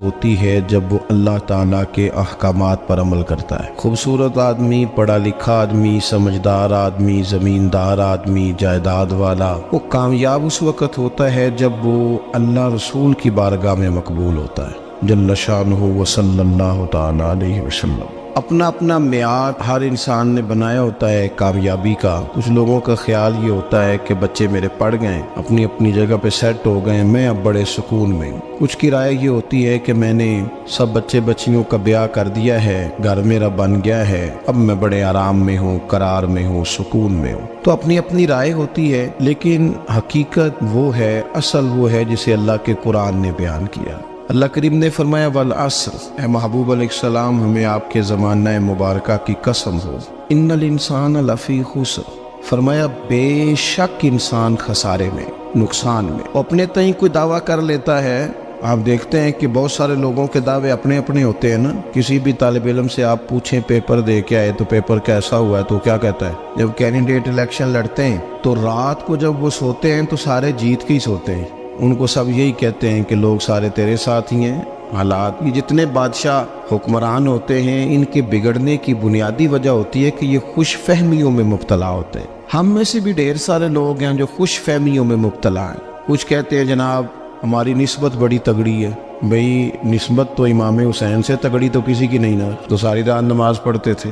ہوتی ہے جب وہ اللہ تعالیٰ کے احکامات پر عمل کرتا ہے۔ خوبصورت آدمی، پڑھا لکھا آدمی، سمجھدار آدمی، زمیندار آدمی، جائیداد والا، وہ کامیاب اس وقت ہوتا ہے جب وہ اللہ رسول کی بارگاہ میں مقبول ہوتا ہے جل شانہ و صلی اللہ تعالیٰ علیہ وسلم۔ اپنا اپنا معیار ہر انسان نے بنایا ہوتا ہے کامیابی کا۔ کچھ لوگوں کا خیال یہ ہوتا ہے کہ بچے میرے پڑھ گئے، اپنی اپنی جگہ پہ سیٹ ہو گئے، میں اب بڑے سکون میں ہوں۔ کچھ کی رائے یہ ہوتی ہے کہ میں نے سب بچے بچیوں کا بیاہ کر دیا ہے، گھر میرا بن گیا ہے، اب میں بڑے آرام میں ہوں، قرار میں ہوں، سکون میں ہوں۔ تو اپنی اپنی رائے ہوتی ہے، لیکن حقیقت وہ ہے، اصل وہ ہے جسے اللہ کے قرآن نے بیان کیا۔ اللہ کریم نے فرمایا والعصر، اے محبوب علیہ السلام ہمیں آپ کے زمانہ مبارکہ کی قسم ہو، ان الانسان لفی خسر، فرمایا بے شک انسان خسارے میں، نقصان میں۔ اپنے تئیں کوئی دعویٰ کر لیتا ہے، آپ دیکھتے ہیں کہ بہت سارے لوگوں کے دعوے اپنے اپنے ہوتے ہیں نا۔ کسی بھی طالب علم سے آپ پوچھیں پیپر دے کے آئے تو پیپر کیسا ہوا ہے تو کیا کہتا ہے؟ جب کینڈیڈیٹ الیکشن لڑتے ہیں تو رات کو جب وہ سوتے ہیں تو سارے جیت کے ہی سوتے ہیں، ان کو سب یہی کہتے ہیں کہ لوگ سارے تیرے ساتھ ہی ہیں۔ حالات، یہ جتنے بادشاہ حکمران ہوتے ہیں ان کے بگڑنے کی بنیادی وجہ ہوتی ہے کہ یہ خوش فہمیوں میں مبتلا ہوتے ہیں۔ ہم میں سے بھی ڈھیر سارے لوگ ہیں جو خوش فہمیوں میں مبتلا ہیں۔ کچھ کہتے ہیں جناب ہماری نسبت بڑی تگڑی ہے۔ بھئی نسبت تو امام حسین سے تگڑی تو کسی کی نہیں نا، تو ساری رات نماز پڑھتے تھے،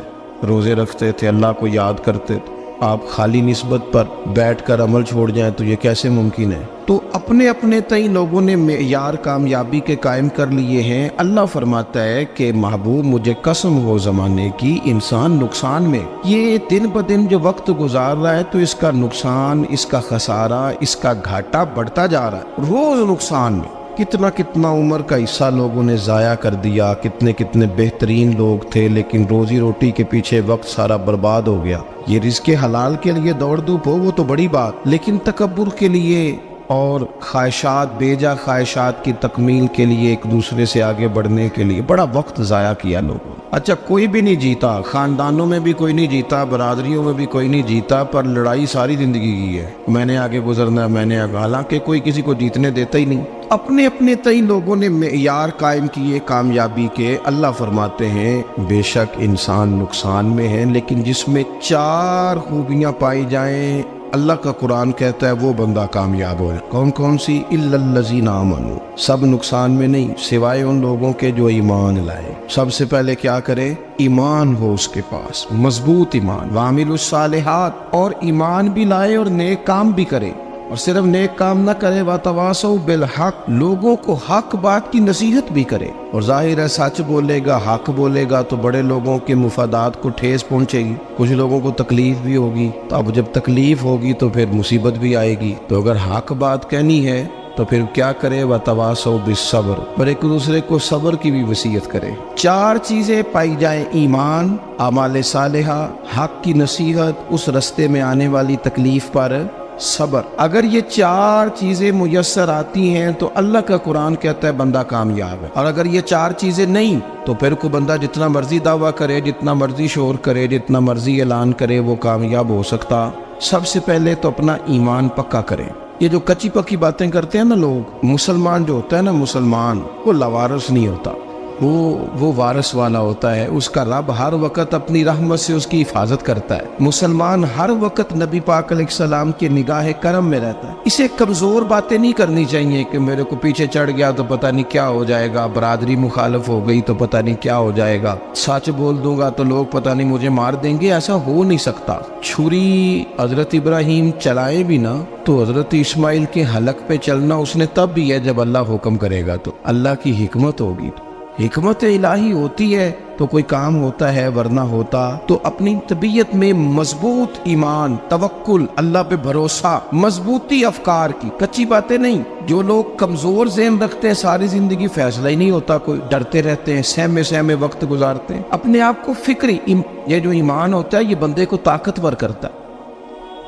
روزے رکھتے تھے، اللہ کو یاد کرتے تھے۔ آپ خالی نسبت پر بیٹھ کر عمل چھوڑ جائیں تو یہ کیسے ممکن ہے؟ تو اپنے اپنے تئیں لوگوں نے معیار کامیابی کے قائم کر لیے ہیں۔ اللہ فرماتا ہے کہ محبوب مجھے قسم ہو زمانے کی، انسان نقصان میں، یہ دن بدن جو وقت گزار رہا ہے تو اس کا نقصان، اس کا خسارہ، اس کا گھاٹا بڑھتا جا رہا ہے، روز نقصان میں۔ کتنا کتنا عمر کا حصہ لوگوں نے ضائع کر دیا، کتنے کتنے بہترین لوگ تھے لیکن روزی روٹی کے پیچھے وقت سارا برباد ہو گیا۔ یہ رزق حلال کے لیے دوڑ دھوپ ہو وہ تو بڑی بات، لیکن تکبر کے لیے اور خواہشات، بیجا خواہشات کی تکمیل کے لیے، ایک دوسرے سے آگے بڑھنے کے لیے بڑا وقت ضائع کیا لوگوں نے۔ اچھا کوئی بھی نہیں جیتا، خاندانوں میں بھی کوئی نہیں جیتا، برادریوں میں بھی کوئی نہیں جیتا، پر لڑائی ساری زندگی کی ہے، میں نے آگے گزرنا ہے، میں نے آگے، حالانکہ کوئی کسی کو جیتنے دیتا ہی نہیں۔ اپنے اپنے تئیں لوگوں نے معیار قائم کیے کامیابی کے۔ اللہ فرماتے ہیں بے شک انسان نقصان میں ہے، لیکن جس میں 4 خوبیاں پائی جائیں اللہ کا قرآن کہتا ہے وہ بندہ کامیاب ہو۔ کون کون سی؟ الا الذین آمنوا، سب نقصان میں نہیں سوائے ان لوگوں کے جو ایمان لائے۔ سب سے پہلے کیا کرے؟ ایمان ہو اس کے پاس، مضبوط ایمان، وعملوا الصالحات، اور ایمان بھی لائے اور نیک کام بھی کرے، اور صرف نیک کام نہ کرے، وَتَوَاصَوْا بِالْحَقِّ، لوگوں کو حق بات کی نصیحت بھی کرے۔ اور ظاہر ہے سچ بولے گا، حق بولے گا تو بڑے لوگوں کے مفادات کو ٹھیس پہنچے گی، کچھ لوگوں کو تکلیف بھی ہوگی، تو اب جب تکلیف ہوگی تو پھر مصیبت بھی آئے گی۔ تو اگر حق بات کہنی ہے تو پھر کیا کرے؟ وَتَوَاصَوْا بِالصَّبْرِ، اور ایک دوسرے کو صبر کی بھی وصیت کرے۔ 4 چیزیں پائی جائیں، ایمان، اعمال صالحہ، حق کی نصیحت، اس رستے میں آنے والی تکلیف پر صبر۔ اگر یہ 4 چیزیں میسر آتی ہیں تو اللہ کا قرآن کہتا ہے بندہ کامیاب ہے۔ اور اگر یہ 4 چیزیں نہیں تو پھر کوئی بندہ جتنا مرضی دعویٰ کرے، جتنا مرضی شور کرے، جتنا مرضی اعلان کرے، وہ کامیاب ہو سکتا۔ سب سے پہلے تو اپنا ایمان پکا کرے۔ یہ جو کچی پکی باتیں کرتے ہیں نا لوگ، مسلمان جو ہوتا ہے نا، مسلمان وہ لاوارث نہیں ہوتا، وہ وارث والا ہوتا ہے۔ اس کا رب ہر وقت اپنی رحمت سے اس کی حفاظت کرتا ہے۔ مسلمان ہر وقت نبی پاک علیہ السلام کے نگاہ کرم میں رہتا ہے۔ اسے کمزور باتیں نہیں کرنی چاہیے کہ میرے کو پیچھے چڑھ گیا تو پتہ نہیں کیا ہو جائے گا، برادری مخالف ہو گئی تو پتہ نہیں کیا ہو جائے گا، سچ بول دوں گا تو لوگ پتہ نہیں مجھے مار دیں گے۔ ایسا ہو نہیں سکتا۔ چھری حضرت ابراہیم چلائے بھی نا تو حضرت اسماعیل کے حلق پہ چلنا اس نے تب بھی ہے جب اللہ حکم کرے گا، تو اللہ کی حکمت ہوگی، حکمت الہی ہوتی ہے تو کوئی کام ہوتا ہے، ورنہ ہوتا تو اپنی طبیعت میں مضبوط ایمان، توکل، اللہ پہ بھروسہ، مضبوطی افکار کی، کچی باتیں نہیں۔ جو لوگ کمزور ذہن رکھتے ہیں ساری زندگی فیصلہ ہی نہیں ہوتا، کوئی ڈرتے رہتے ہیں، سہمے سہمے وقت گزارتے ہیں۔ اپنے آپ کو فکری، یہ جو ایمان ہوتا ہے یہ بندے کو طاقتور کرتا ہے،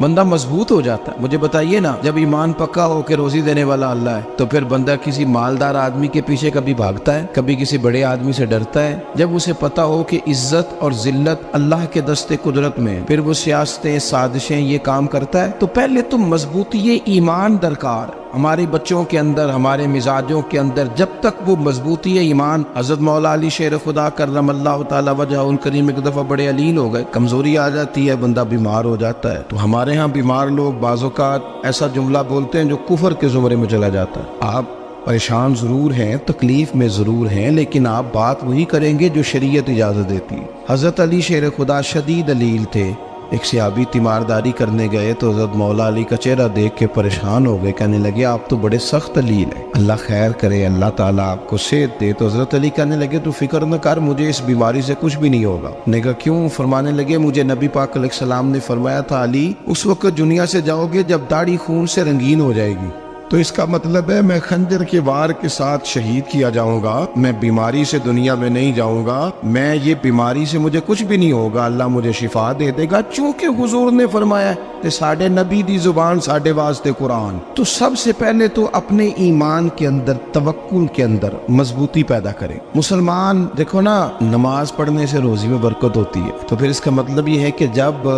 بندہ مضبوط ہو جاتا ہے۔ مجھے بتائیے نا، جب ایمان پکا ہو کہ روزی دینے والا اللہ ہے تو پھر بندہ کسی مالدار آدمی کے پیچھے کبھی بھاگتا ہے، کبھی کسی بڑے آدمی سے ڈرتا ہے؟ جب اسے پتا ہو کہ عزت اور ذلت اللہ کے دستے قدرت میں ہے، پھر وہ سیاستیں، سازشیں، یہ کام کرتا ہے۔ تو پہلے تو مضبوطی ایمان درکار۔ ہمارے بچوں کے اندر، ہمارے مزاجوں کے اندر جب تک وہ مضبوطی ہے ایمان، حضرت مولا علی شیر خدا کرم اللہ تعالی وجہ الکریم ایک دفعہ بڑے علیل ہو گئے، کمزوری آ جاتی ہے، بندہ بیمار ہو جاتا ہے، تو ہمارے ہاں بیمار لوگ بعض اوقات ایسا جملہ بولتے ہیں جو کفر کے زمرے میں چلا جاتا ہے۔ آپ پریشان ضرور ہیں، تکلیف میں ضرور ہیں، لیکن آپ بات وہی کریں گے جو شریعت اجازت دیتی ہے۔ حضرت علی شیر خدا شدید علیل تھے، ایک صحابی تیمارداری کرنے گئے تو حضرت مولا علی کا چہرہ دیکھ کے پریشان ہو گئے، کہنے لگے آپ تو بڑے سخت علیل ہیں، اللہ خیر کرے، اللہ تعالیٰ آپ کو صحت دے۔ تو حضرت علی کہنے لگے تو فکر نہ کر، مجھے اس بیماری سے کچھ بھی نہیں ہوگا۔ نے کہا کیوں؟ فرمانے لگے مجھے نبی پاک علیہ السلام نے فرمایا تھا علی اس وقت دنیا سے جاؤ گے جب داڑھی خون سے رنگین ہو جائے گی، تو اس کا مطلب ہے میں خنجر کے وار کے ساتھ شہید کیا جاؤں گا، میں بیماری سے دنیا میں نہیں جاؤں گا، میں یہ بیماری سے مجھے کچھ بھی نہیں ہوگا، اللہ مجھے شفا دے دے گا، چونکہ حضور نے فرمایا کہ ساڈے نبی دی زبان ساڈے واسطے قرآن۔ تو سب سے پہلے تو اپنے ایمان کے اندر، توکل کے اندر مضبوطی پیدا کریں۔ مسلمان دیکھو نا، نماز پڑھنے سے روزی میں برکت ہوتی ہے، تو پھر اس کا مطلب یہ ہے کہ جب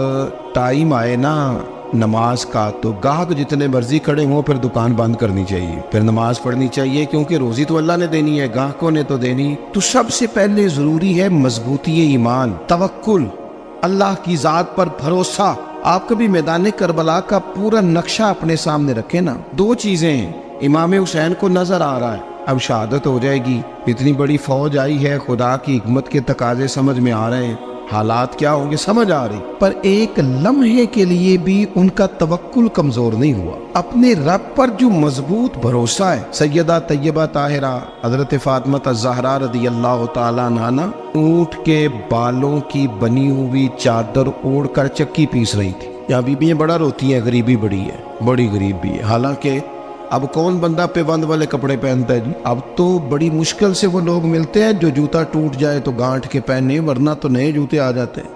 ٹائم آئے نا نماز کا تو گاہک جتنے مرضی کھڑے ہوں پھر دکان بند کرنی چاہیے، پھر نماز پڑھنی چاہیے، کیونکہ روزی تو اللہ نے دینی ہے، گاہکوں نے تو دینی۔ تو سب سے پہلے ضروری ہے مضبوطی ایمان، توکل، اللہ کی ذات پر بھروسہ۔ آپ کبھی میدان کربلا کا پورا نقشہ اپنے سامنے رکھیں نا، دو چیزیں ہیں، امام حسین کو نظر آ رہا ہے اب شہادت ہو جائے گی، اتنی بڑی فوج آئی ہے، خدا کی حکمت کے تقاضے سمجھ میں آ رہے ہیں، حالات کیا ہوں گے سمجھ آ رہی، پر ایک لمحے کے لیے بھی ان کا توکل کمزور نہیں ہوا۔ اپنے رب پر جو مضبوط بھروسہ ہے، سیدہ طیبہ طاہرہ حضرت فاطمہ الزہرا رضی اللہ تعالیٰ عنہا اونٹ کے بالوں کی بنی ہوئی چادر اوڑھ کر چکی پیس رہی تھی۔ یہاں بیویاں بڑا روتی ہیں، غریبی بڑی ہے، بڑی غریب بھی ہے، حالانکہ اب کون بندہ پیبند والے کپڑے پہنتا ہے جی؟ اب تو بڑی مشکل سے وہ لوگ ملتے ہیں جو جوتا ٹوٹ جائے تو گانٹھ کے پہنے، ورنہ تو نئے جوتے آ جاتے ہیں۔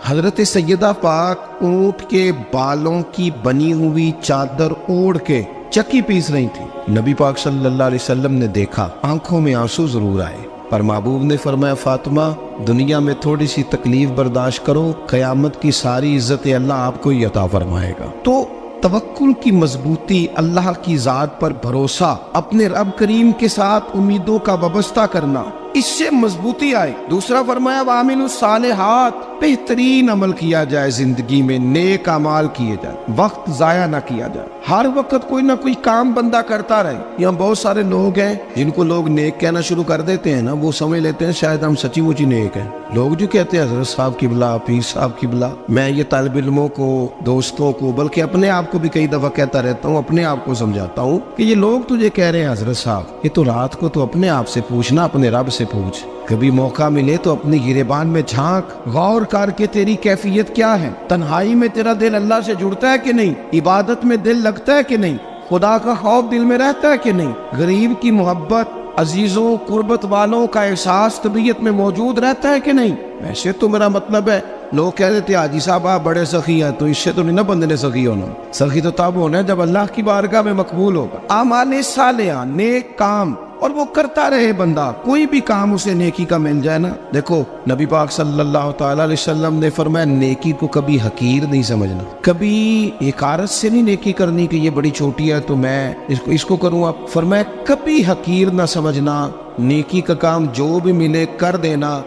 حضرت سیدہ پاک اونٹ کے بالوں کی بنی ہوئی چادر اوڑھ کے چکی پیس رہی تھی۔ نبی پاک صلی اللہ علیہ وسلم نے دیکھا، آنکھوں میں آنسو ضرور آئے، پر محبوب نے فرمایا فاطمہ دنیا میں تھوڑی سی تکلیف برداشت کرو، قیامت کی ساری عزت اللہ آپ کو ہی عطا فرمائے گا۔ تو توکل کی مضبوطی، اللہ کی ذات پر بھروسہ، اپنے رب کریم کے ساتھ امیدوں کا وابستہ کرنا، اس سے مضبوطی آئے۔ دوسرا فرمایا وَعَمِلُوا الصَّالِحَاتِ، بہترین عمل کیا جائے زندگی میں، نیک اعمال کیے جائے، وقت ضائع نہ کیا جائے، ہر وقت کوئی نہ کوئی کام بندہ کرتا رہے۔ یہاں بہت سارے لوگ ہیں جن کو لوگ نیک کہنا شروع کر دیتے ہیں نا، وہ سمجھ لیتے ہیں شاید ہم سچی مچی نیک ہیں۔ لوگ جو کہتے ہیں حضرت صاحب قبلہ، پیر صاحب قبلہ، میں یہ طالب علموں کو، دوستوں کو، بلکہ اپنے آپ کو بھی کئی دفعہ کہتا رہتا ہوں، اپنے آپ کو سمجھاتا ہوں کہ یہ لوگ تجھے کہہ رہے ہیں حضرت صاحب، یہ تو رات کو تو اپنے آپ سے پوچھنا، اپنے رب سے پوچھ، کبھی موقع ملے تو اپنی گریبان میں جھانک، غور کر کے تیری کیفیت کیا ہے، تنہائی میں تیرا دل اللہ سے جڑتا ہے کہ نہیں، عبادت میں دل لگتا ہے کہ نہیں، خدا کا خوف دل میں رہتا ہے کہ نہیں، غریب کی محبت، عزیزوں قربت والوں کا احساس طبیعت میں موجود رہتا ہے کہ نہیں۔ ویسے تو میرا مطلب ہے، لوگ کہہ دیتے حاجی صاحب آپ بڑے سخی ہیں، تو اس سے تو نہیں نا بندے نے سخی ہونا، سخی تو تب ہونا ہے جب اللہ کی بارگاہ میں مقبول ہوگا۔ اعمال صالحہ، نیک کام، اور وہ کرتا رہے بندہ، کوئی بھی کام اسے نیکی کا مل جائے نا۔ دیکھو نبی پاک صلی اللہ تعالیٰ علیہ وسلم نے فرمایا نیکی کو کبھی حقیر نہیں سمجھنا، کبھی حقارت سے نہیں نیکی کرنی کہ یہ بڑی چھوٹی ہے تو میں اس کو کروں گا، فرمایا کبھی حقیر نہ سمجھنا، نیکی کا کام جو بھی ملے کر دینا۔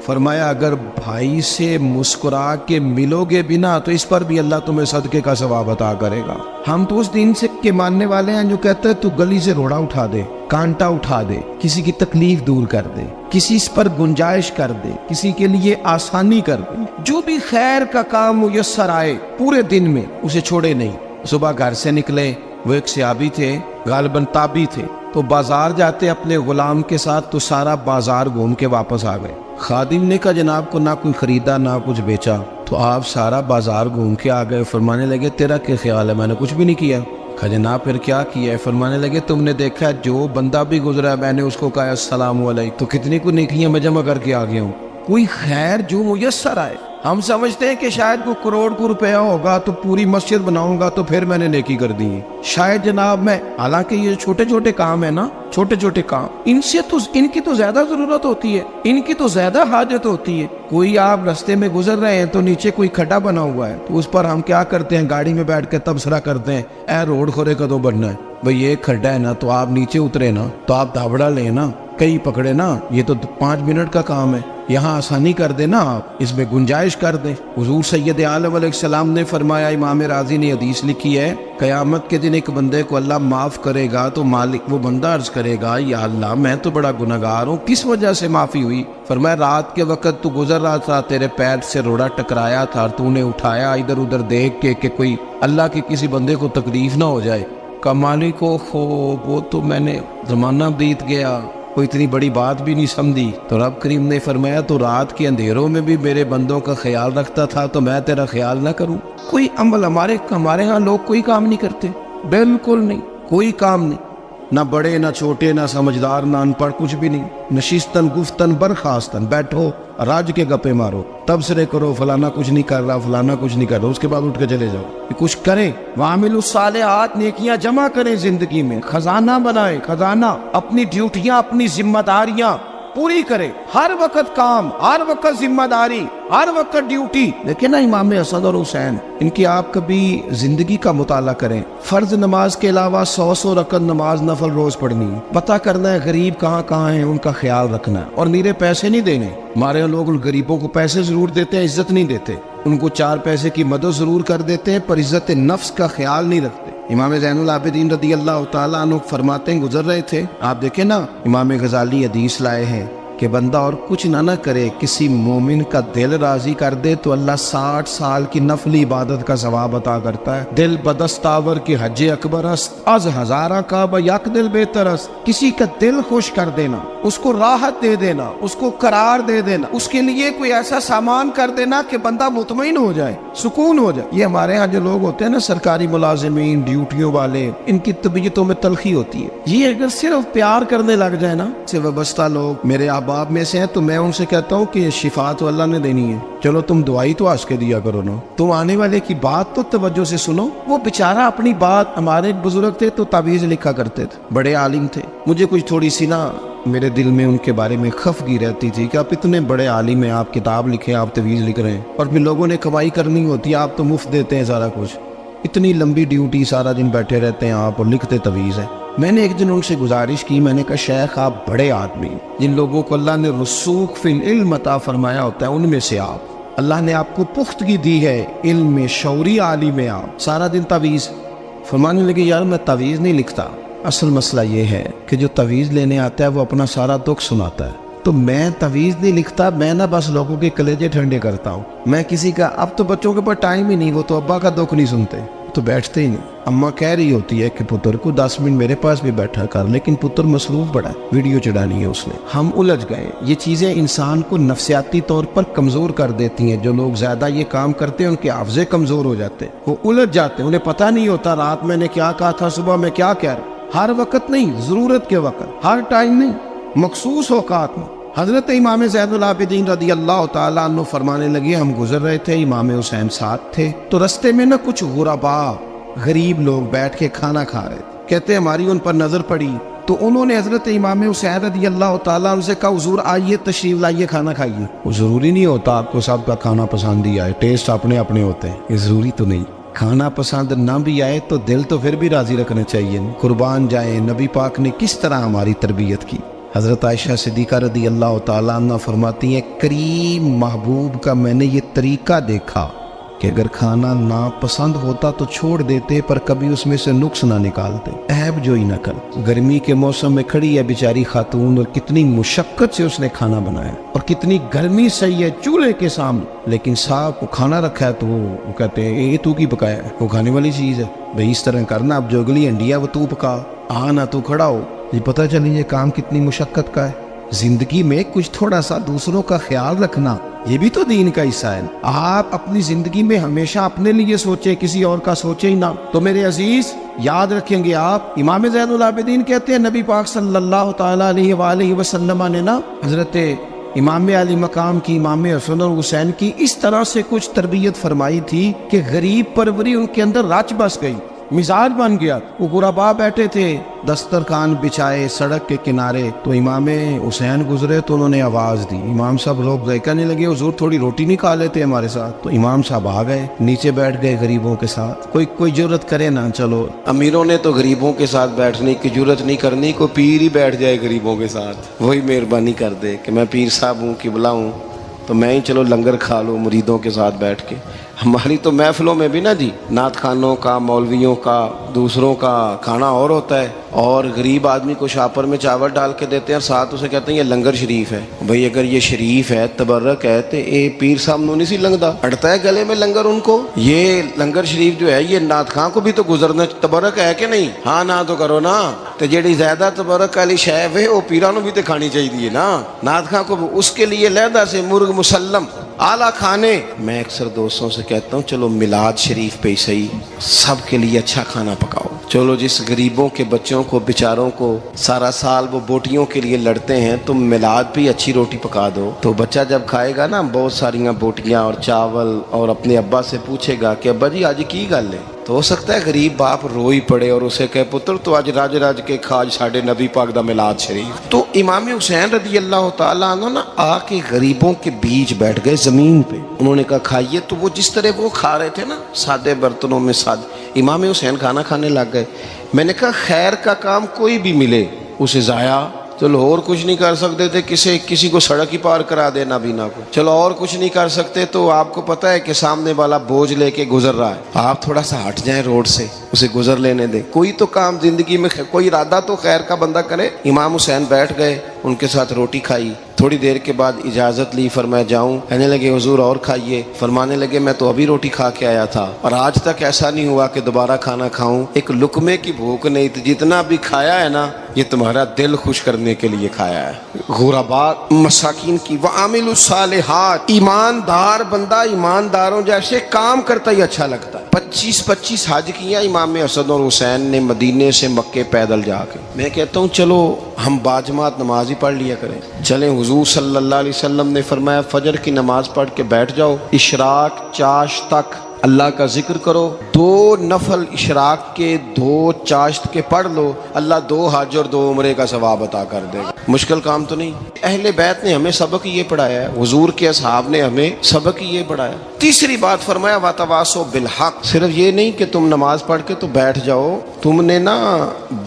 فرمایا اگر بھائی سے مسکرا کے ملو گے بنا تو اس پر بھی اللہ تمہیں صدقے کا ثواب عطا کرے گا۔ ہم تو اس دین سے کے ماننے والے ہیں جو کہتے ہیں تو گلی سے روڑا اٹھا دے، کانٹا اٹھا دے، کسی کی تکلیف دور کر دے، کسی اس پر گنجائش کر دے، کسی کے لیے آسانی کر دے، جو بھی خیر کا کام میسر آئے پورے دن میں اسے چھوڑے نہیں۔ صبح گھر سے نکلے، وہ ایک صحابی تھے، غالباً تابعی تھے، تو بازار جاتے اپنے غلام کے ساتھ تو سارا بازار گھوم کے واپس آ گئے۔ خادم نے کہا جناب کو نہ کوئی خریدا نہ کچھ بیچا، تو آپ سارا بازار گھوم کے آ گئے۔ فرمانے لگے تیرا کیا خیال ہے؟ میں نے کچھ بھی نہیں کیا۔ کہا جناب پھر کیا کیا ہے؟ فرمانے لگے تم نے دیکھا جو بندہ بھی گزرا ہے میں نے اس کو کہا السلام علیکم، تو کتنی کو نیکیاں میں جمع کر کے آ گیا ہوں۔ کوئی خیر جو میسر آئے، ہم سمجھتے ہیں کہ شاید کوئی کروڑ کو روپیہ ہوگا تو پوری مسجد بناؤں گا تو پھر میں نے نیکی کر دی ہے، شاید جناب میں، حالانکہ یہ چھوٹے چھوٹے کام ہے نا، چھوٹے چھوٹے کام، ان کی تو زیادہ ضرورت ہوتی ہے، ان کی تو زیادہ حاجت ہوتی ہے۔ کوئی آپ رستے میں گزر رہے ہیں تو نیچے کوئی کھڈا بنا ہوا ہے تو اس پر ہم کیا کرتے ہیں، گاڑی میں بیٹھ کے تبصرہ کرتے ہیں اے روڈ کھورے کدوں بننا ہے، بھئی ایک کھڈا ہے نا تو آپ نیچے اترے نا تو آپ دھابڑا لیں نا، کئی پکڑے نا، یہ تو 5 منٹ کا کام ہے، یہاں آسانی کر دیں نا، آپ اس میں گنجائش کر دیں۔ حضور سید عالم علیہ السلام نے فرمایا، امام راضی نے حدیث لکھی ہے، قیامت کے دن ایک بندے کو اللہ معاف کرے گا تو مالک وہ بندہ عرض کرے گا، یا اللہ میں تو بڑا گناہگار ہوں، کس وجہ سے معافی ہوئی؟ فرمایا رات کے وقت تو گزر رہا تھا، تیرے پیر سے روڑا ٹکرایا تھا، تو نے اٹھایا ادھر ادھر دیکھ کے کہ کوئی اللہ کے کسی بندے کو تکلیف نہ ہو جائے، کہ مالک کو وہ تو میں نے زمانہ بیت گیا، کوئی اتنی بڑی بات بھی نہیں سمجھی۔ تو رب کریم نے فرمایا تو رات کے اندھیروں میں بھی میرے بندوں کا خیال رکھتا تھا، تو میں تیرا خیال نہ کروں؟ کوئی عمل ہمارے ہاں لوگ کوئی کام نہیں کرتے، بالکل نہیں، کوئی کام نہیں، نہ بڑے نہ چھوٹے نہ سمجھدار نہ ان پڑھ، کچھ بھی نہیں، نشستن گفتن برخاستن، بیٹھو راج کے گپے مارو، تبصرے کرو، فلانا کچھ نہیں کر رہا، فلانا کچھ نہیں کر رہا، اس کے بعد اٹھ کے چلے جاؤ۔ کچھ کریں، وعملوا الصالحات، نیکیاں جمع کریں زندگی میں، خزانہ بنائیں، خزانہ، اپنی ڈیوٹیاں اپنی ذمہ داریاں پوری کریں، ہر وقت کام، ہر وقت ذمہ داری، ہر وقت ڈیوٹی۔ دیکھیں نا امام حسن اور حسین، ان کی آپ کبھی زندگی کا مطالعہ کریں، فرض نماز کے علاوہ 100 رکعت نماز نفل روز پڑھنی، پتہ کرنا ہے غریب کہاں کہاں ہیں، ان کا خیال رکھنا ہے، اور نیرے پیسے نہیں دینے۔ ہمارے یہاں لوگ غریبوں کو پیسے ضرور دیتے ہیں، عزت نہیں دیتے، ان کو 4 پیسے کی مدد ضرور کر دیتے ہیں، پر عزت نفس کا خیال نہیں رکھتے۔ امام زین العابدین رضی اللہ تعالیٰ عنہ فرماتے ہیں، گزر رہے تھے، آپ دیکھیں نا امام غزالی حدیث لائے ہیں کہ بندہ اور کچھ نہ کرے، کسی مومن کا دل راضی کر دے تو اللہ 60 سال کی نفلی عبادت کا ثواب عطا کرتا ہے۔ دل بدستاور کی حج اکبر است، از ہزارہ کعبہ یک دل بہتر است۔ کسی کا دل خوش کر دینا، اس کو راحت دے دینا، اس کو قرار دے دینا، اس کے لیے کوئی ایسا سامان کر دینا کہ بندہ مطمئن ہو جائے، سکون ہو جائے۔ یہ ہمارے ہاں جو لوگ ہوتے ہیں نا، سرکاری ملازمین، ڈیوٹیوں والے، ان کی طبیعتوں میں تلخی ہوتی ہے۔ یہ اگر صرف پیار کرنے لگ جائے نا، سے وابستہ لوگ میرے احباب میں سے ہیں، تو میں ان سے کہتا ہوں کہ شفا تو اللہ نے دینی ہے، چلو تم دعائی تو آج کے دیا کرو نا، تم آنے والے کی بات تو توجہ سے سنو۔ وہ بیچارہ اپنی بات، ہمارے ایک بزرگ تھے تو تعویذ لکھا کرتے تھے، بڑے عالم تھے، مجھے کچھ تھوڑی سی نا میرے دل میں ان کے بارے میں خفگی رہتی تھی کہ آپ اتنے بڑے عالم ہیں، آپ کتاب لکھیں، آپ تعویذ لکھ رہے ہیں، اور پھر لوگوں نے کمائی کرنی ہوتی ہے، آپ تو مفت دیتے ہیں سارا کچھ، اتنی لمبی ڈیوٹی، سارا دن بیٹھے رہتے ہیں آپ اور لکھتے تعویذ ہیں۔ میں نے ایک دن ان سے گزارش کی، میں نے کہا شیخ آپ بڑے آدمی، جن لوگوں کو اللہ نے رسوخ فی العلم عطا فرمایا ہوتا ہے، ان میں سے آپ، اللہ نے آپ کو پختگی دی ہے، علم میں شعوری عالم ہے آپ، سارا دن تعویذ۔ فرمانے لگے یار میں تعویذ نہیں لکھتا، اصل مسئلہ یہ ہے کہ جو تعویذ لینے آتا ہے وہ اپنا سارا دکھ سناتا ہے، تو میں تعویذ نہیں لکھتا، میں نہ بس لوگوں کے کلیجے ٹھنڈے کرتا ہوں، میں کسی کا، اب تو بچوں کے پاس ٹائم ہی نہیں، وہ تو ابا کا دکھ نہیں سنتے، تو بیٹھتے ہی نہیں۔ اماں کہہ رہی ہوتی ہے کہ پتر کو 10 منٹ میرے پاس بھی بیٹھا کر، لیکن پتر مصروف بڑا ہے، ویڈیو چڑھانی ہے اس نے۔ ہم الجھ گئے، یہ چیزیں انسان کو نفسیاتی طور پر کمزور کر دیتی ہیں، جو لوگ زیادہ یہ کام کرتے ہیں ان کے حافظے کمزور ہو جاتے ہیں، وہ الجھ جاتے ہیں، انہیں پتہ نہیں ہوتا رات میں نے کیا کہا تھا، صبح میں کیا کہہ رہا۔ ہر وقت نہیں، ضرورت کے وقت، ہر ٹائم نہیں، مخصوص اوقات میں۔ حضرت امام زین العابدین رضی اللہ تعالیٰ عنہ فرمانے لگے، ہم گزر رہے تھے، امام حسین ساتھ تھے، تو رستے میں نا کچھ غربا، غریب لوگ بیٹھ کے کھانا کھا رہے تھے، کہتے ہماری ان پر نظر پڑی، تو انہوں نے حضرت امام حسین رضی اللہ تعالیٰ عنہ سے کہا حضور آئیے، تشریف لائیے، کھانا کھائیے۔ وہ ضروری نہیں ہوتا آپ کو سب کا کھانا پسند ہی آئے، ٹیسٹ اپنے اپنے ہوتے ہیں، یہ ضروری تو نہیں۔ کھانا پسند نہ بھی آئے تو دل تو پھر بھی راضی رکھنا چاہیے۔ قربان جائیں، نبی پاک نے کس طرح ہماری تربیت کی۔ حضرت عائشہ صدیقہ رضی اللہ تعالیٰ عنہ فرماتی ہیں، کریم محبوب کا میں نے یہ طریقہ دیکھا کہ اگر کھانا ناپسند ہوتا تو چھوڑ دیتے، پر کبھی اس میں سے نقص نہ نکالتے، عیب جوئی نہ کرتے۔ گرمی کے موسم میں کھڑی ہے بیچاری خاتون، اور کتنی مشقت سے اس نے کھانا بنایا، اور کتنی گرمی صحیح ہے چولہے کے سامنے، لیکن صاحب کو کھانا رکھا ہے تو وہ کہتے ہیں یہ تو کی پکایا ہے، وہ کھانے والی چیز ہے، بھئی اس طرح کرنا، اب جو اگلی ہنڈی ہے وہ تو پکا، آنا تو کھڑا ہو۔ یہ پتہ چلی یہ کام کتنی مشقت کا ہے۔ زندگی میں کچھ تھوڑا سا دوسروں کا خیال رکھنا، یہ بھی تو دین کا حصہ ہے۔ آپ اپنی زندگی میں ہمیشہ اپنے لیے سوچیں، کسی اور کا سوچیں ہی نہ۔ تو میرے عزیز یاد رکھیں گے آپ، امام زین العابدین کہتے ہیں نبی پاک صلی اللہ تعالیٰ علیہ وآلہ وسلم نے نا حضرت امام علی مقام کی، امام حسن اور حسین کی اس طرح سے کچھ تربیت فرمائی تھی کہ غریب پروری ان کے اندر رچ بس گئی۔ مزاج بن گیا. وہ غربا بیٹھے تھے دسترخوان بچھائے سڑک کے کنارے, تو امام حسین گزرے تو انہوں نے آواز دی. امام صاحب روک گئے, کہنے لگے حضور تھوڑی روٹی نہیں کھا لیتے ہمارے ساتھ. تو امام صاحب آ گئے, نیچے بیٹھ گئے غریبوں کے ساتھ. کوئی جرت کرے نا, چلو امیروں نے تو غریبوں کے ساتھ بیٹھنے کی جرت نہیں کرنی, کوئی پیر ہی بیٹھ جائے غریبوں کے ساتھ, وہی مہربانی کر دے کہ میں پیر صاحب ہوں, قبلہ ہوں, تو میں ہی چلو لنگر کھا لوں مریدوں کے ساتھ بیٹھ کے. ہماری تو محفلوں میں بھی نا جی, نعت خانوں کا, مولویوں کا, دوسروں کا کھانا اور ہوتا ہے, اور غریب آدمی کو شاپر میں چاول ڈال کے دیتے ہیں اور ساتھ اسے کہتے ہیں یہ لنگر شریف ہے. بھئی اگر یہ شریف ہے, تبرک ہے, تو اے پیر صاحب نو نہیں سی لنگدا, اڑتا ہے گلے میں لنگر ان کو. یہ لنگر شریف جو ہے یہ نعت خان کو بھی تو گزرنا, تبرک ہے کہ نہیں؟ ہاں نہ تو کرو نا, تو جیڑی زیادہ تبرک والی شے ہے وہ پیراں نو بھی تو کھانی چاہیے نا. نعت خان کو اس کے لیے علیحدہ سے مرغ مسلم اعلیٰ کھانے. میں اکثر دوستوں سے کہتا ہوں چلو میلاد شریف پہ ہی صحیح سب کے لیے اچھا کھانا پکاؤ. چلو جس غریبوں کے بچوں کو بیچاروں کو سارا سال وہ بوٹیوں کے لیے لڑتے ہیں, تم میلاد پہ اچھی روٹی پکا دو, تو بچہ جب کھائے گا نا بہت ساریاں بوٹیاں اور چاول, اور اپنے ابا سے پوچھے گا کہ ابا جی آج کی گل ہے, تو ہو سکتا ہے غریب باپ رو ہی پڑے اور اسے کہے پتر تو آج راج راج کے کھاج ساڈے نبی پاک دا میلاد شریف. تو امام حسین رضی اللہ تعالیٰ عنہ نا آ کے غریبوں کے بیچ بیٹھ گئے زمین پہ. انہوں نے کہا کھائیے, تو وہ جس طرح وہ کھا رہے تھے نا سادے برتنوں میں امام حسین کھانا کھانے لگ گئے. میں نے کہا خیر کا کام کوئی بھی ملے اسے ضائع, چلو اور کچھ نہیں کر سکتے تھے, کسی کو سڑک ہی پار کرا دے نابینا کو, چلو اور کچھ نہیں کر سکتے, تو آپ کو پتہ ہے کہ سامنے والا بوجھ لے کے گزر رہا ہے, آپ تھوڑا سا ہٹ جائیں روڈ سے, اسے گزر لینے دیں. کوئی تو کام زندگی میں کوئی ارادہ تو خیر کا بندہ کرے. امام حسین بیٹھ گئے, ان کے ساتھ روٹی کھائی, تھوڑی دیر کے بعد اجازت لی, فرمایا جاؤں؟ کہنے لگے حضور اور کھائیے. فرمانے لگے میں تو ابھی روٹی کھا کے آیا تھا اور آج تک ایسا نہیں ہوا کہ دوبارہ کھانا کھاؤں, ایک لقمے کی بھوک نہیں تھی, جتنا بھی کھایا ہے نا یہ تمہارا دل خوش کرنے کے لیے کھایا ہے. غرباء مساکین کی وعامل الصالحات, ایماندار بندہ ایمانداروں جیسے کام کرتا ہی اچھا لگتا ہے. 25 حج کیا امام حسن اور حسین نے مدینے سے مکے پیدل جا کے. میں کہتا ہوں چلو ہم باجماعت نماز ہی پڑھ لیا کریں. چلیں, حضور صلی اللہ علیہ وسلم نے فرمایا فجر کی نماز پڑھ کے بیٹھ جاؤ, اشراق چاشت تک اللہ کا ذکر کرو, 2 نفل اشراق کے 2 چاشت کے پڑھ لو, اللہ 2 حج اور 2 عمرے کا ثواب عطا کر دے گا. مشکل کام تو نہیں. اہل بیت نے ہمیں سبق یہ پڑھایا ہے, حضور کے اصحاب نے ہمیں سبق یہ پڑھایا. تیسری بات فرمایا وتواصوا بالحق, صرف یہ نہیں کہ تم نماز پڑھ کے تو بیٹھ جاؤ, تم نے نا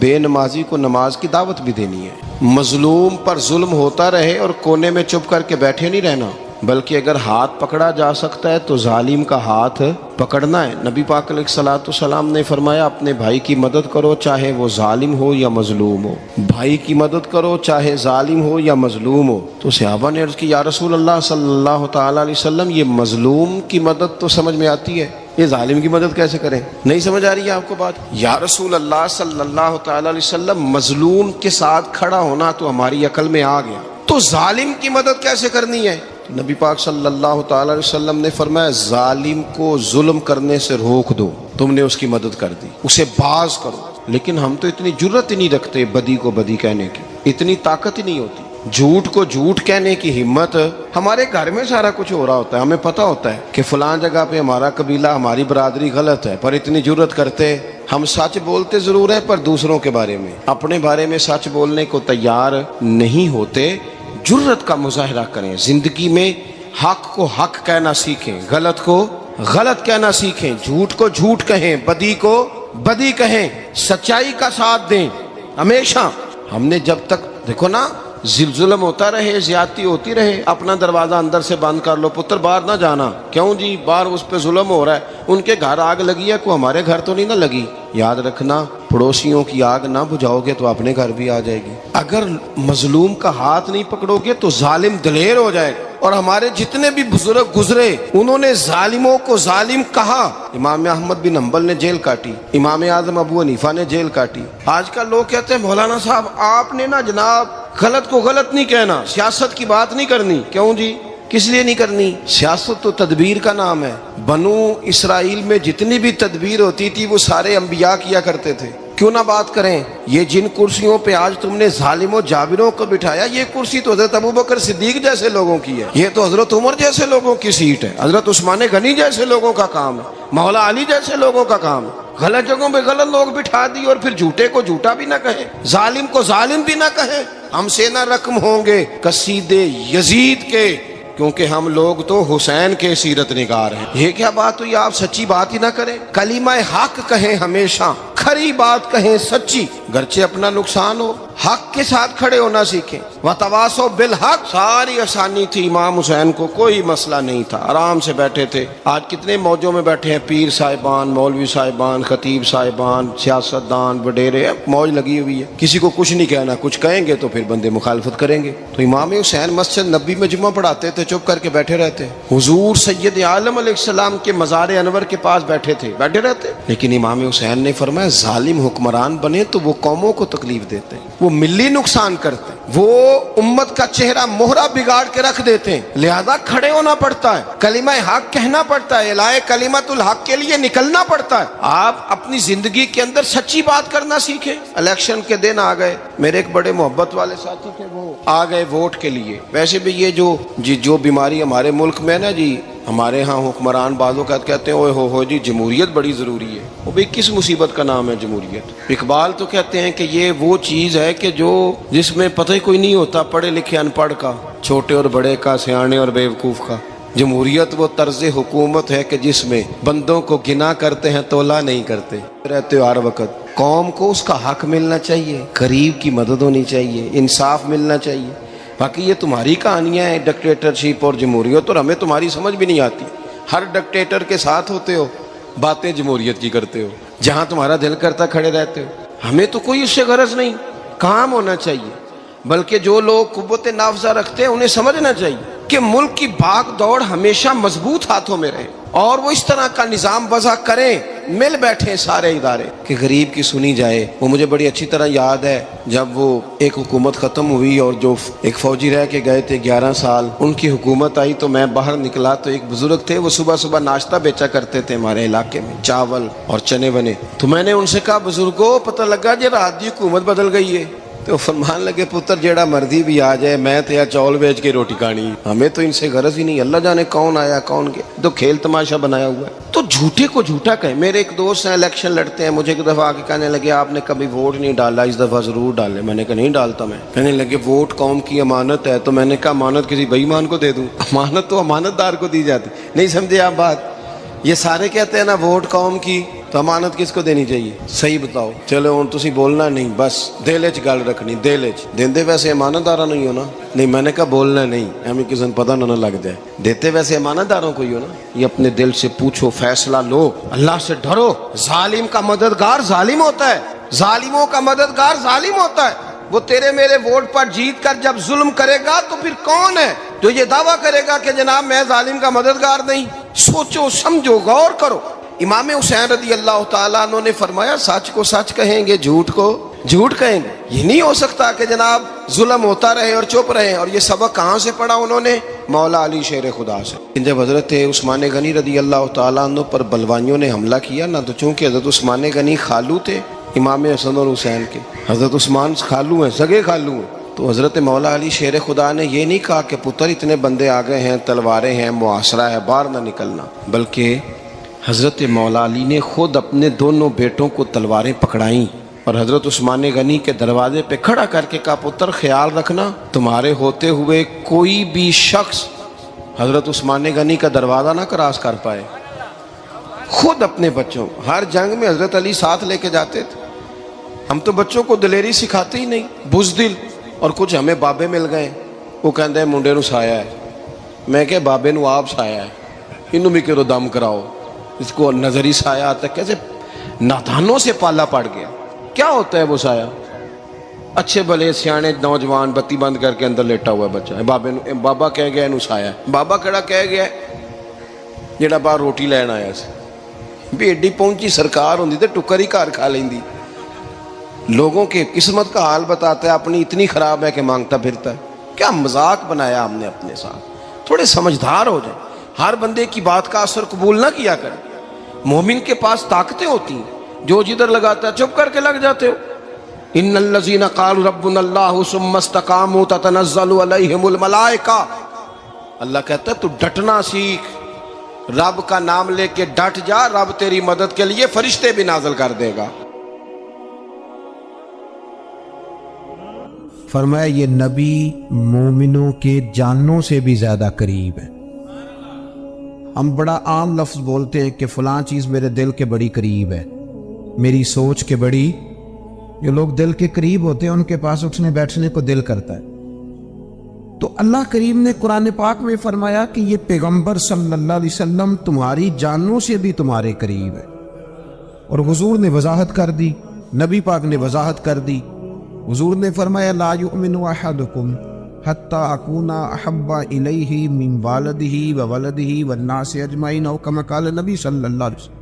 بے نمازی کو نماز کی دعوت بھی دینی ہے. مظلوم پر ظلم ہوتا رہے اور کونے میں چپ کر کے بیٹھے نہیں رہنا, بلکہ اگر ہاتھ پکڑا جا سکتا ہے تو ظالم کا ہاتھ پکڑنا ہے. نبی پاک علیہ الصلوۃ والسلام نے فرمایا اپنے بھائی کی مدد کرو چاہے وہ ظالم ہو یا مظلوم ہو, بھائی کی مدد کرو چاہے ظالم ہو یا مظلوم ہو. تو صحابہ نے عرض کی یا رسول اللہ صلی اللہ تعالیٰ علیہ وسلم یہ مظلوم کی مدد تو سمجھ میں آتی ہے, یہ ظالم کی مدد کیسے کریں؟ نہیں سمجھ آ رہی ہے آپ کو بات؟ یا رسول اللہ صلی اللہ تعالیٰ علیہ وسلم مظلوم کے ساتھ کھڑا ہونا تو ہماری عقل میں آ گیا, تو ظالم کی مدد کیسے کرنی ہے؟ نبی پاک صلی اللہ تعالی علیہ وسلم نے فرمایا ظالم کو ظلم کرنے سے روک دو, تم نے اس کی مدد کر دی, اسے باز کرو. لیکن ہم تو اتنی جرت ہی نہیں رکھتے بدی کو بدی کہنے کی, اتنی طاقت ہی نہیں ہوتی. جھوٹ کو جھوٹ کہنے کی ہمت, ہمارے گھر میں سارا کچھ ہو رہا ہوتا ہے, ہمیں پتہ ہوتا ہے کہ فلاں جگہ پہ ہمارا قبیلہ ہماری برادری غلط ہے, پر اتنی جرت کرتے. ہم سچ بولتے ضرور ہیں پر دوسروں کے بارے میں, اپنے بارے میں سچ بولنے کو تیار نہیں ہوتے. جرت کا مظاہرہ کریں, زندگی میں حق کو حق کہنا سیکھیں, غلط کو غلط کہنا سیکھیں, جھوٹ کو جھوٹ کہیں, بدی کو بدی کہیں, سچائی کا ساتھ دیں ہمیشہ. ہم نے جب تک دیکھو نا ظلم ہوتا رہے, زیادتی ہوتی رہے, اپنا دروازہ اندر سے بند کر لو, پتر باہر نہ جانا. کیوں جی؟ باہر اس پہ ظلم ہو رہا ہے, ان کے گھر آگ لگی ہے, کوئی ہمارے گھر تو نہیں نہ لگی. یاد رکھنا پڑوسیوں کی آگ نہ بجھاؤ گے تو اپنے گھر بھی آ جائے گی. اگر مظلوم کا ہاتھ نہیں پکڑو گے تو ظالم دلیر ہو جائے گا. اور ہمارے جتنے بھی بزرگ گزرے انہوں نے ظالموں کو ظالم کہا. امام احمد بن حنبل نے جیل کاٹی, امام اعظم ابو حنیفہ نے جیل کاٹی. آج کل لوگ کہتے ہیں مولانا صاحب آپ نے نا جناب غلط کو غلط نہیں کہنا, سیاست کی بات نہیں کرنی. کیوں جی؟ کس لیے نہیں کرنی؟ سیاست تو تدبیر کا نام ہے. بنو اسرائیل میں جتنی بھی تدبیر ہوتی تھی وہ سارے انبیاء کیا کرتے تھے. کیوں نہ بات کریں؟ یہ جن کرسیوں پہ آج تم نے ظالموں جابروں کو بٹھایا, یہ کرسی تو حضرت ابوبکر صدیق جیسے لوگوں کی ہے, یہ تو حضرت عمر جیسے لوگوں کی سیٹ ہے, حضرت عثمان غنی جیسے لوگوں کا کام ہے, مولا علی جیسے لوگوں کا کام ہے. غلط جگہوں پہ غلط لوگ بٹھا دی اور پھر جھوٹے کو جھوٹا بھی نہ کہیں، ظالم کو ظالم بھی نہ کہیں۔ ہم سے نہ رقم ہوں گے قصید یزید کے، کیونکہ ہم لوگ تو حسین کے سیرت نگار ہیں۔ یہ کیا بات ہوئی، آپ سچی بات ہی نہ کریں، کلمہ حق کہیں، ہمیشہ کھری بات کہیں، سچی، گرچہ اپنا نقصان ہو، حق کے ساتھ کھڑے ہونا سیکھیں۔ وتواصوا بالحق، ساری آسانی تھی، امام حسین کو کوئی مسئلہ نہیں تھا، آرام سے بیٹھے تھے۔ آج کتنے موجوں میں بیٹھے ہیں، پیر صاحبان، مولوی صاحبان، خطیب صاحبان، سیاستدان، وڈیرے، موج لگی ہوئی ہے، کسی کو کچھ نہیں کہنا، کچھ کہیں گے تو پھر بندے مخالفت کریں گے۔ تو امام حسین مسجد نبی میں جمعہ پڑھاتے تھے، چپ کر کے بیٹھے رہتے، حضور سید عالم علیہ السلام کے مزار انور کے پاس بیٹھے تھے، بیٹھے رہتے۔ لیکن امام حسین نے فرمایا ظالم حکمران بنے تو وہ قوموں کو تکلیف دیتے ہیں، وہ ملی نقصان کرتے ہیں، وہ امت کا چہرہ مہرہ بگاڑ کے رکھ دیتے ہیں، لہذا کھڑے ہونا پڑتا ہے، کلمہ حق کہنا پڑتا ہے، الائے کلمت الحق کے لیے نکلنا پڑتا ہے۔ آپ اپنی زندگی کے اندر سچی بات کرنا سیکھیں۔ الیکشن کے دن آ گئے، میرے ایک بڑے محبت والے ساتھی تھے، وہ آ گئے ووٹ کے لیے۔ ویسے بھی یہ جو بیماری ہمارے ملک میں نا جی، ہمارے ہاں حکمران بعضوں کا کہتے ہیں اوے ہو جی جمہوریت بڑی ضروری ہے۔ وہ بھی کس مصیبت کا نام ہے جمہوریت؟ اقبال تو کہتے ہیں کہ یہ وہ چیز ہے کہ جس میں پتہ ہی کوئی نہیں ہوتا، پڑھے لکھے ان پڑھ کا، چھوٹے اور بڑے کا، سیانے اور بیوقوف کا۔ جمہوریت وہ طرز حکومت ہے کہ جس میں بندوں کو گنا کرتے ہیں، تولا نہیں کرتے رہتے ہو ہر وقت۔ قوم کو اس کا حق ملنا چاہیے، غریب کی مدد ہونی چاہیے، انصاف ملنا چاہیے۔ باقی یہ تمہاری کہانیاں ہیں ڈکٹیٹرشپ اور جمہوریت، اور ہمیں تمہاری سمجھ بھی نہیں آتی۔ ہر ڈکٹیٹر کے ساتھ ہوتے ہو، باتیں جمہوریت کی کرتے ہو، جہاں تمہارا دل کرتا کھڑے رہتے ہو۔ ہمیں تو کوئی اس سے غرض نہیں، کام ہونا چاہیے، بلکہ جو لوگ قوت نافذہ رکھتے ہیں انہیں سمجھنا چاہیے کہ ملک کی بھاگ دوڑ ہمیشہ مضبوط ہاتھوں میں رہے، اور وہ اس طرح کا نظام وضع کریں، مل بیٹھیں سارے ادارے کہ غریب کی سنی جائے۔ وہ مجھے بڑی اچھی طرح یاد ہے جب وہ ایک حکومت ختم ہوئی اور جو ایک فوجی رہ کے گئے تھے 11 سال، ان کی حکومت آئی تو میں باہر نکلا تو ایک بزرگ تھے، وہ صبح صبح ناشتہ بیچا کرتے تھے ہمارے علاقے میں، چاول اور چنے بنے۔ تو میں نے ان سے کہا بزرگوں پتہ لگا جی رات دی حکومت بدل گئی ہے۔ تو فرمان لگے پتر جیڑا مرضی بھی آ جائے، میں تو یا چاول بیچ کے روٹی کھانی، ہمیں تو ان سے غرض ہی نہیں، اللہ جانے کون آیا کون گیا، تو کھیل تماشا بنایا ہوا ہے۔ تو جھوٹے کو جھوٹا کہیں۔ میرے ایک دوست ہیں الیکشن لڑتے ہیں، مجھے ایک دفعہ آ کے کہنے لگے آپ نے کبھی ووٹ نہیں ڈالا، اس دفعہ ضرور ڈالے۔ میں نے کہا نہیں ڈالتا میں۔ کہنے لگے ووٹ قوم کی امانت ہے، تو میں نے کہا امانت کسی بے ایمان کو دے دوں؟ امانت تو امانت دار کو دی جاتی۔ نہیں سمجھے آپ بات؟ یہ سارے کہتے ہیں نا ووٹ قوم کی، تو امانت کس کو دینی چاہیے؟ صحیح بتاؤ۔ چلو ہوں تسی بولنا نہیں، بس دل وچ گل رکھنی، دل وچ دیندے ویسے امانت داراں نہیں ہو نا؟ نہیں میں نے کہا بولنا نہیں، ہمیں کسی نے پتہ نہ لگ جائے، دیتے ویسے امانت داروں کو ہی ہو نا۔ یہ اپنے دل سے پوچھو، فیصلہ لو، اللہ سے ڈرو۔ ظالم کا مددگار ظالم ہوتا ہے، ظالموں کا مددگار ظالم ہوتا ہے۔ وہ تیرے میرے ووٹ پر جیت کر جب ظلم کرے گا تو پھر کون ہے جو یہ دعویٰ کرے گا کہ جناب میں ظالم کا مددگار نہیں؟ سوچو سمجھو، غور کرو۔ امام حسین رضی اللہ تعالیٰ عنہ نے فرمایا سچ کو سچ کہیں گے، جھوٹ کو جھوٹ کہیں گے۔ یہ نہیں ہو سکتا کہ جناب ظلم ہوتا رہے اور چپ رہے۔ اور یہ سبق کہاں سے پڑھا انہوں نے؟ مولا علی شیر خدا سے۔ جب حضرت عثمان غنی رضی اللہ تعالیٰ عنہ پر بلوائیوں نے حملہ کیا نا، تو چونکہ حضرت عثمان غنی خالو تھے امام حسن اور حسین کے، حضرت عثمان خالو ہیں، سگے خالو ہیں، تو حضرت مولا علی شیر خدا نے یہ نہیں کہا کہ پتر اتنے بندے آ گئے ہیں، تلواریں ہیں، محاصرہ ہے، باہر نہ نکلنا، بلکہ حضرت مولا علی نے خود اپنے دونوں بیٹوں کو تلواریں پکڑائیں اور حضرت عثمان غنی کے دروازے پہ کھڑا کر کے کہا پتر خیال رکھنا تمہارے ہوتے ہوئے کوئی بھی شخص حضرت عثمان غنی کا دروازہ نہ کراس کر پائے۔ خود اپنے بچوں، ہر جنگ میں حضرت علی ساتھ لے کے جاتے تھے۔ ہم تو بچوں کو دلیری سکھاتے ہی نہیں، بزدل۔ اور کچھ ہمیں بابے مل گئے، وہ کہتے ہیں منڈے نو سایا ہے، میں کہ بابے نو آپ سایا ہے، انہوں بھی کرو دم کراؤ، اس کو نظری سایہ آتا ہے۔ کیسے نادانوں سے پالا پڑ گیا۔ کیا ہوتا ہے وہ سایہ؟ اچھے بھلے سیانے نوجوان بتی بند کر کے اندر لیٹا ہوا ہے بچہ، بابا کہہ گیا انہوں سایہ ہے۔ بابا کہڑا کہہ گیا جڑا باہر روٹی لین آیا سی، بھی ایڈی پہنچی سرکار ہوندی تے ٹکر ہی گھر کھا لیندی۔ لوگوں کے قسمت کا حال بتاتا ہے، اپنی اتنی خراب ہے کہ مانگتا پھرتا ہے۔ کیا مذاق بنایا ہم نے اپنے ساتھ۔ تھوڑے سمجھدار ہو جائیں، ہر بندے کی بات کا اثر قبول نہ کیا کریں۔ مومن کے پاس طاقتیں ہوتی ہیں، جو جدھر لگاتا ہے چپ کر کے لگ جاتے ہو۔ ان الذین قالوا ربنا اللہ ثم استقاموا تتنزل علیہم الملائکہ، اللہ کہتا ہے تو ڈٹنا سیکھ، رب کا نام لے کے ڈٹ جا، رب تیری مدد کے لیے فرشتے بھی نازل کر دے گا۔ فرمایا یہ نبی مومنوں کے جانوں سے بھی زیادہ قریب ہے۔ ہم بڑا عام لفظ بولتے ہیں کہ فلاں چیز میرے دل کے بڑی قریب ہے، میری سوچ کے بڑی۔ جو لوگ دل کے قریب ہوتے ہیں ان کے پاس اٹھنے بیٹھنے کو دل کرتا ہے۔ تو اللہ کریم نے قرآن پاک میں فرمایا کہ یہ پیغمبر صلی اللہ علیہ وسلم تمہاری جانوں سے بھی تمہارے قریب ہے، اور حضور نے وضاحت کر دی، نبی پاک نے وضاحت کر دی۔ حضور نے فرمایا لا یؤمن احدکم حتی اکون احب الیہ من والدہ وولدہ والناس اجمعین، او کما قال نبی صلی اللہ علیہ وسلم۔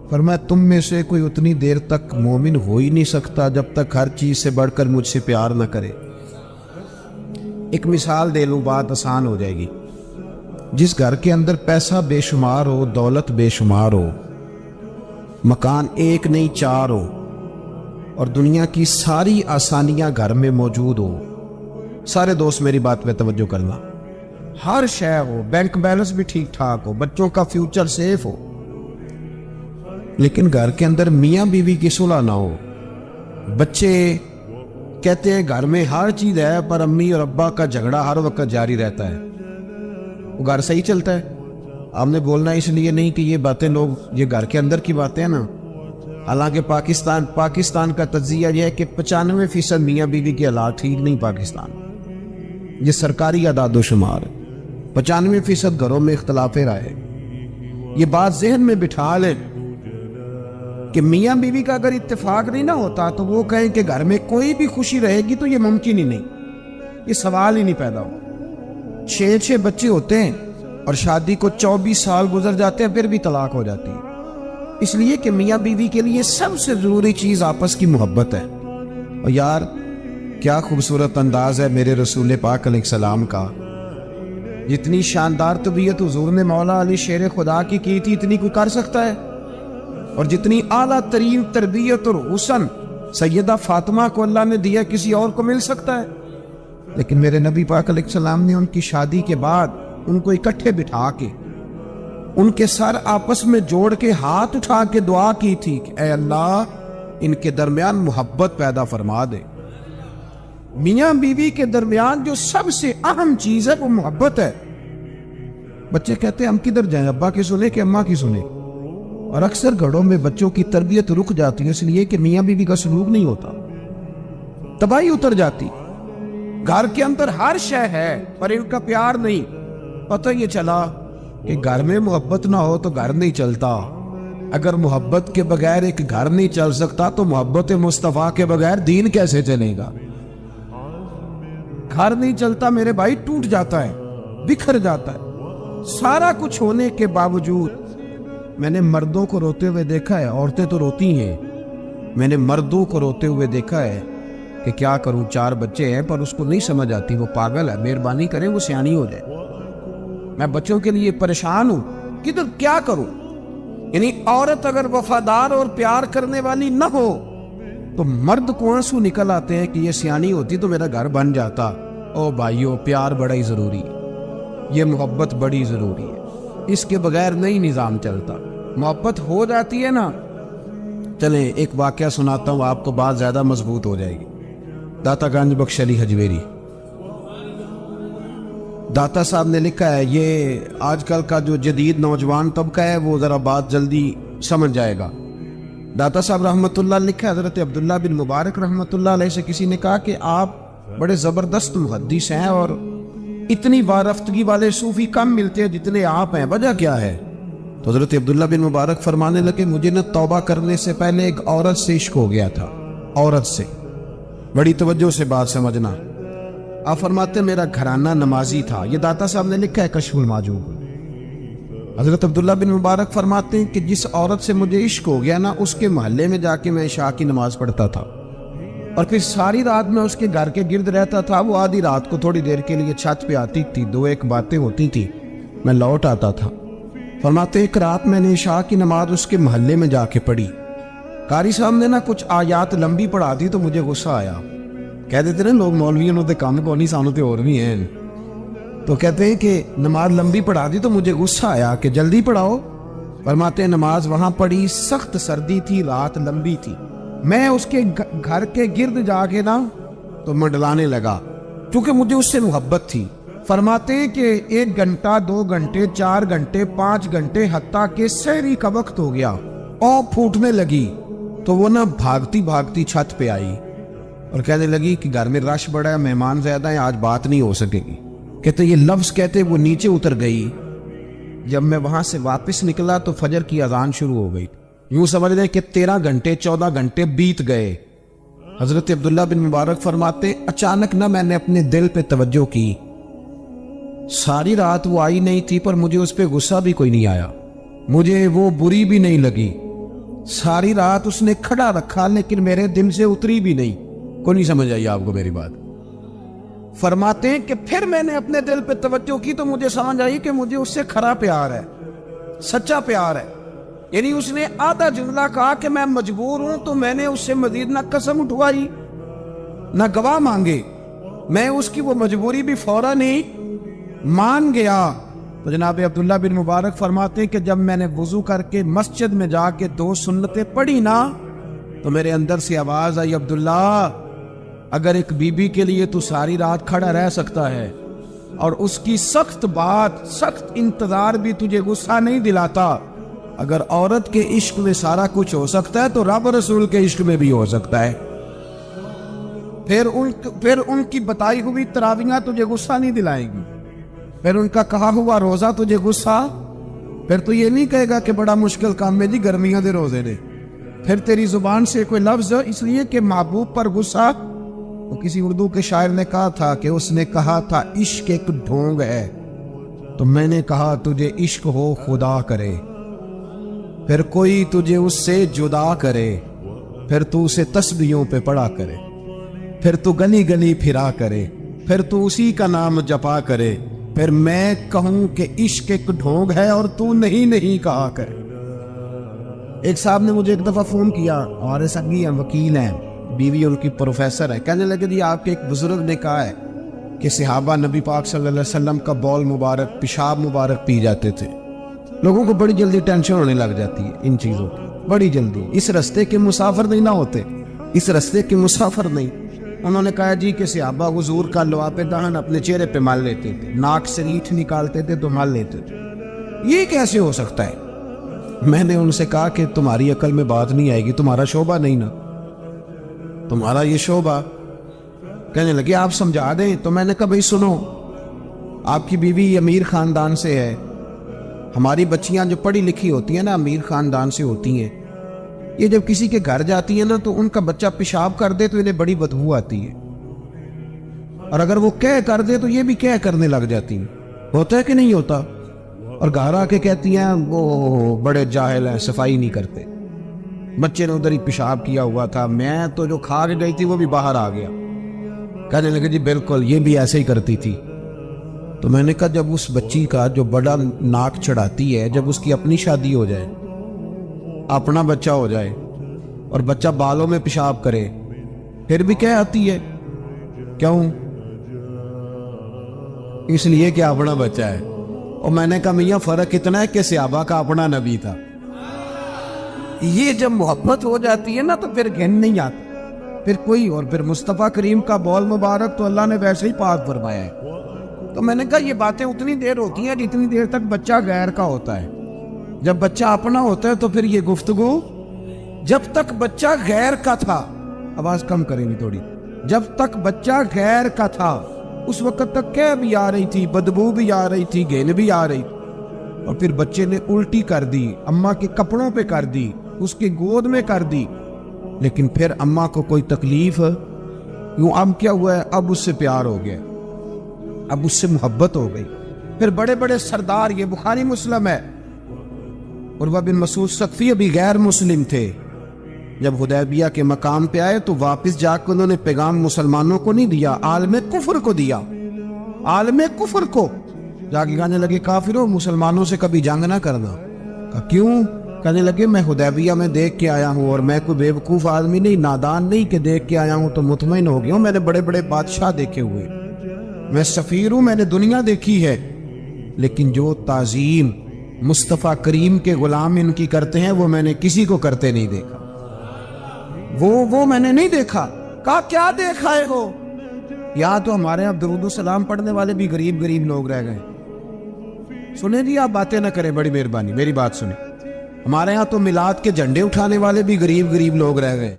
فرمایا تم میں سے کوئی اتنی دیر تک مومن ہو ہی نہیں سکتا جب تک ہر چیز سے بڑھ کر مجھ سے پیار نہ کرے۔ ایک مثال دے لوں، بات آسان ہو جائے گی۔ جس گھر کے اندر پیسہ بے شمار ہو، دولت بے شمار ہو، مکان ایک نہیں چار ہو، اور دنیا کی ساری آسانیاں گھر میں موجود ہو، سارے دوست میری بات پہ توجہ کرنا، ہر شے ہو، بینک بیلنس بھی ٹھیک ٹھاک ہو، بچوں کا فیوچر سیف ہو، لیکن گھر کے اندر میاں بیوی کی صلح نہ ہو، بچے کہتے ہیں گھر میں ہر چیز ہے پر امی اور ابا کا جھگڑا ہر وقت جاری رہتا ہے، وہ گھر صحیح چلتا ہے؟ آپ نے بولنا اس لیے نہیں کہ یہ باتیں لوگ، یہ گھر کے اندر کی باتیں ہیں نا۔ حالانکہ پاکستان کا تجزیہ یہ ہے کہ 95% میاں بیوی کے حالات ٹھیک نہیں۔ پاکستان یہ سرکاری اعداد و شمار ہے، 95% گھروں میں اختلاف رائے۔ یہ بات ذہن میں بٹھا لیں کہ میاں بیوی کا اگر اتفاق نہیں نہ ہوتا تو وہ کہیں کہ گھر میں کوئی بھی خوشی رہے گی تو یہ ممکن ہی نہیں، یہ سوال ہی نہیں پیدا ہو۔ 6 بچے ہوتے ہیں اور شادی کو 24 سال گزر جاتے ہیں، پھر بھی طلاق ہو جاتی ہے، اس لیے کہ میاں بیوی کے لیے سب سے ضروری چیز آپس کی محبت ہے۔ اور یار کیا خوبصورت انداز ہے میرے رسول پاک علیہ السلام کا، جتنی شاندار طبیعت حضور نے مولا علی شیر خدا کی تھی اتنی کوئی کر سکتا ہے؟ اور جتنی اعلیٰ ترین تربیت اور حسن سیدہ فاطمہ کو اللہ نے دیا کسی اور کو مل سکتا ہے؟ لیکن میرے نبی پاک علیہ السلام نے ان کی شادی کے بعد ان کو اکٹھے بٹھا کے ان کے سر آپس میں جوڑ کے ہاتھ اٹھا کے دعا کی تھی کہ اے اللہ ان کے درمیان محبت پیدا فرما دے۔ میاں بیوی کے درمیان جو سب سے اہم چیز ہے وہ محبت ہے۔ بچے کہتے ہیں ہم کدھر جائیں، ابا کی سنیں کہ اماں کی سنیں؟ اور اکثر گھروں میں بچوں کی تربیت رک جاتی ہے اس لیے کہ میاں بیوی کا سلوک نہیں ہوتا، تباہی اتر جاتی۔ گھر کے اندر ہر شے ہے پر ان کا پیار نہیں۔ پتہ یہ چلا کہ گھر میں محبت نہ ہو تو گھر نہیں چلتا۔ اگر محبت کے بغیر ایک گھر نہیں چل سکتا تو محبت مصطفیٰ کے بغیر دین کیسے چلے گا؟ گھر نہیں چلتا میرے بھائی، ٹوٹ جاتا ہے، بکھر جاتا ہے۔ سارا کچھ ہونے کے باوجود میں نے مردوں کو روتے ہوئے دیکھا ہے، عورتیں تو روتی ہیں، میں نے مردوں کو روتے ہوئے دیکھا ہے کہ کیا کروں 4 بچے ہیں پر اس کو نہیں سمجھ آتی، وہ پاگل ہے، مہربانی کریں وہ سیانی ہو جائے، میں بچوں کے لیے پریشان ہوں، کدھر کیا کروں؟ یعنی عورت اگر وفادار اور پیار کرنے والی نہ ہو تو مرد کو آنسو نکل آتے ہیں کہ یہ سیانی ہوتی تو میرا گھر بن جاتا۔ او بھائیو پیار بڑا ہی ضروری ہے، یہ محبت بڑی ضروری ہے، اس کے بغیر نہیں نظام چلتا۔ محبت ہو جاتی ہے نا، چلیں ایک واقعہ سناتا ہوں آپ کو، بات زیادہ مضبوط ہو جائے گی۔ داتا گنج بخش علی حجویری داتا صاحب نے لکھا ہے، یہ آج کل کا جو جدید نوجوان طبقہ ہے وہ ذرا بات جلدی سمجھ جائے گا۔ داتا صاحب رحمۃ اللہ لکھا ہے، حضرت عبداللہ بن مبارک رحمۃ اللہ علیہ سے کسی نے کہا کہ آپ بڑے زبردست محدث ہیں اور اتنی وارفتگی والے صوفی کم ملتے ہیں جتنے آپ ہیں، وجہ کیا ہے؟ تو حضرت عبداللہ بن مبارک فرمانے لگے مجھے نہ توبہ کرنے سے پہلے ایک عورت سے عشق ہو گیا تھا، عورت سے۔ بڑی توجہ سے بات سمجھنا۔ آپ فرماتے میرا گھرانہ نمازی تھا، یہ داتا صاحب نے لکھا ہے کشف المعجوب۔ حضرت عبداللہ بن مبارک فرماتے ہیں کہ جس عورت سے مجھے عشق ہو گیا نا، اس کے محلے میں جا کے میں عشاء کی نماز پڑھتا تھا اور پھر ساری رات میں اس کے گھر کے گرد رہتا تھا۔ وہ آدھی رات کو تھوڑی دیر کے لیے چھت پہ آتی تھی، 2-1 باتیں ہوتی تھی، میں لوٹ آتا تھا۔ فرماتے ایک رات میں نے عشاء کی نماز اس کے محلے میں جا کے پڑھی، قاری صاحب نے نا کچھ آیات لمبی پڑھا دی تو مجھے غصہ آیا۔ کہہ دیتے نا لوگ مولویوں نے کام کو نہیں، سانو تے اور بھی ہیں۔ تو کہتے ہیں کہ نماز لمبی پڑھا دی تو مجھے غصہ آیا کہ جلدی پڑھاؤ. فرماتے ہیں نماز وہاں پڑھی, سخت سردی تھی, رات لمبی تھی, میں اس کے گھر کے گرد جا کے نا تو منڈلانے لگا کیونکہ مجھے اس سے محبت تھی. فرماتے ہیں کہ 1 گھنٹہ 2 گھنٹے 4 گھنٹے 5 گھنٹے حتیٰ کہ سحری کا وقت ہو گیا اور پھوٹنے لگی تو وہ نا بھاگتی بھاگتی چھت پہ آئی اور کہنے لگی کہ گھر میں رش بڑا ہے, مہمان زیادہ ہیں, آج بات نہیں ہو سکے گی. کہتے یہ لفظ کہتے وہ نیچے اتر گئی. جب میں وہاں سے واپس نکلا تو فجر کی اذان شروع ہو گئی. یوں سمجھ لیں کہ 13 گھنٹے 14 گھنٹے بیت گئے. حضرت عبداللہ بن مبارک فرماتے اچانک نہ میں نے اپنے دل پہ توجہ کی, ساری رات وہ آئی نہیں تھی پر مجھے اس پہ غصہ بھی کوئی نہیں آیا, مجھے وہ بری بھی نہیں لگی. ساری رات اس نے کھڑا رکھا لیکن میرے دل سے اتری بھی نہیں. کوئی نہیں سمجھ آئی آپ کو میری بات. فرماتے ہیں کہ پھر میں نے اپنے دل پہ توجہ کی تو مجھے سمجھ آئی کہ مجھے اس سے کھرا پیار ہے, سچا پیار ہے. یعنی اس نے آدھا جملہ کہا کہ میں مجبور ہوں تو میں نے اس سے مزید نہ قسم اٹھوائی نہ گواہ مانگے, میں اس کی وہ مجبوری بھی فوراً ہی مان گیا. تو جناب عبداللہ بن مبارک فرماتے ہیں کہ جب میں نے وضو کر کے مسجد میں جا کے 2 سنتیں پڑھی نا تو میرے اندر سے آواز آئی, عبداللہ اگر ایک بی بی کے لیے تو ساری رات کھڑا رہ سکتا ہے اور اس کی سخت بات سخت انتظار بھی تجھے غصہ نہیں دلاتا, اگر عورت کے عشق میں سارا کچھ ہو سکتا ہے تو رب رسول کے عشق میں بھی ہو سکتا ہے. پھر ان کی بتائی ہوئی تراویحاں تجھے غصہ نہیں دلائیں گی, پھر ان کا کہا ہوا روزہ تجھے غصہ, پھر تو یہ نہیں کہے گا کہ بڑا مشکل کام ہے جی گرمیاں دے روزے نے. پھر تیری زبان سے کوئی لفظ اس لیے کہ محبوب پر غصہ. تو کسی اردو کے شاعر نے کہا تھا کہ اس نے کہا تھا عشق ایک ڈھونگ ہے, تو میں نے کہا تجھے عشق ہو خدا کرے, پھر کوئی تجھے اس سے جدا کرے, پھر تو اسے تسبیحوں پہ پڑھا کرے, پھر تو گلی گلی پھرا کرے, پھر تو اسی کا نام جپا کرے, پھر میں کہوں کہ عشق ایک ڈھونگ ہے اور تو نہیں کہا کرے. ایک صاحب نے مجھے ایک دفعہ فون کیا, اور سنگی ہیں, وکیل ہیں, بیوی ان کی پروفیسر ہے. کہنے لگے جی آپ کے ایک بزرگ نے کہا ہے کہ صحابہ نبی پاک صلی اللہ علیہ وسلم کا بول مبارک پیشاب مبارک پی جاتے تھے. لوگوں کو بڑی جلدی ٹینشن ہونے لگ جاتی ہے ان چیزوں کی, بڑی جلدی. اس رستے کے مسافر نہیں نہ ہوتے, اس رستے کے مسافر نہیں. انہوں نے کہا جی کہ صحابہ حضور کا لعاب دہن اپنے چہرے پہ مال لیتے تھے, ناک سے ریٹھ نکالتے تھے تو مال لیتے تھے. یہ کیسے ہو سکتا ہے؟ میں نے ان سے کہا کہ تمہاری عقل میں بات نہیں آئے گی, تمہارا شعبہ نہیں نا, تمہارا یہ شعبہ. کہنے لگے آپ سمجھا دیں. تو میں نے کہا بھائی سنو, آپ کی بیوی امیر خاندان سے ہے, ہماری بچیاں جو پڑھی لکھی ہوتی ہیں نا امیر خاندان سے ہوتی ہیں, یہ جب کسی کے گھر جاتی ہیں نا تو ان کا بچہ پیشاب کر دے تو انہیں بڑی بدبو آتی ہے, اور اگر وہ کہہ کر دے تو یہ بھی کہہ کرنے لگ جاتی ہیں. ہوتا ہے کہ نہیں ہوتا؟ اور گھر آ کے کہتی ہیں وہ بڑے جاہل ہیں, صفائی نہیں کرتے, بچے نے ادھر ہی پیشاب کیا ہوا تھا, میں تو جو کھا کے گئی تھی وہ بھی باہر آ گیا. کہنے لگے جی بالکل یہ بھی ایسے ہی کرتی تھی. تو میں نے کہا جب اس بچی کا جو بڑا ناک چڑھاتی ہے, جب اس کی اپنی شادی ہو جائے, اپنا بچہ ہو جائے اور بچہ بالوں میں پیشاب کرے, پھر بھی کیا آتی ہے؟ کیوں؟ اس لیے کہ اپنا بچہ ہے. اور میں نے کہا میاں فرق اتنا ہے کہ صحابہ کا اپنا نبی تھا. یہ جب محبت ہو جاتی ہے نا تو پھر گھن نہیں آتا پھر کوئی. اور پھر مصطفیٰ کریم کا بول مبارک تو اللہ نے ویسے ہی پاک فرمایا ہے. تو میں نے کہا یہ باتیں اتنی دیر ہوتی ہیں جتنی دیر تک بچہ غیر کا ہوتا ہے. جب بچہ اپنا ہوتا ہے تو پھر یہ گفتگو, جب تک بچہ غیر کا تھا, آواز کم کریں گی تھوڑی, جب تک بچہ غیر کا تھا اس وقت تک کہہ بھی آ رہی تھی, بدبو بھی آ رہی تھی, گھن بھی آ رہی تھی. اور پھر بچے نے الٹی کر دی, اماں کے کپڑوں پہ کر دی, اس کی گود میں کر دی, لیکن پھر اماں کو کوئی تکلیف یوں. اب کیا ہوا ہے؟ اب اس سے پیار ہو گیا, اب اس سے محبت ہو گئی. پھر بڑے بڑے سردار, یہ بخاری مسلم ہے, عروہ بن مسعود ثقفی ابھی غیر مسلم تھے, جب حدیبیہ کے مقام پہ آئے تو واپس جا کے انہوں نے پیغام مسلمانوں کو نہیں دیا, عالم کفر کو دیا. عالم کفر کو جا کے کہنے لگے کافروں مسلمانوں سے کبھی جنگ نہ کرنا. کہا کیوں؟ کہنے لگے میں حدیبیہ میں دیکھ کے آیا ہوں, اور میں کوئی بے وقوف آدمی نہیں, نادان نہیں کہ دیکھ کے آیا ہوں تو مطمئن ہو گیا ہوں. میں نے بڑے بڑے بادشاہ دیکھے ہوئے, میں سفیر ہوں، میں نے دنیا دیکھی ہے، لیکن جو تعظیم مصطفیٰ کریم کے غلام ان کی کرتے ہیں وہ میں نے کسی کو کرتے نہیں دیکھا، وہ میں نے نہیں دیکھا۔ کہا کیا دیکھا ہے وہ؟ یا تو ہمارے یہاں درود و سلام پڑھنے والے بھی غریب غریب لوگ رہ گئے۔ سنیں جی، آپ باتیں نہ کریں، بڑی مہربانی میری بات سنیں۔ ہمارے یہاں تو میلاد کے جھنڈے اٹھانے والے بھی غریب غریب لوگ رہ گئے۔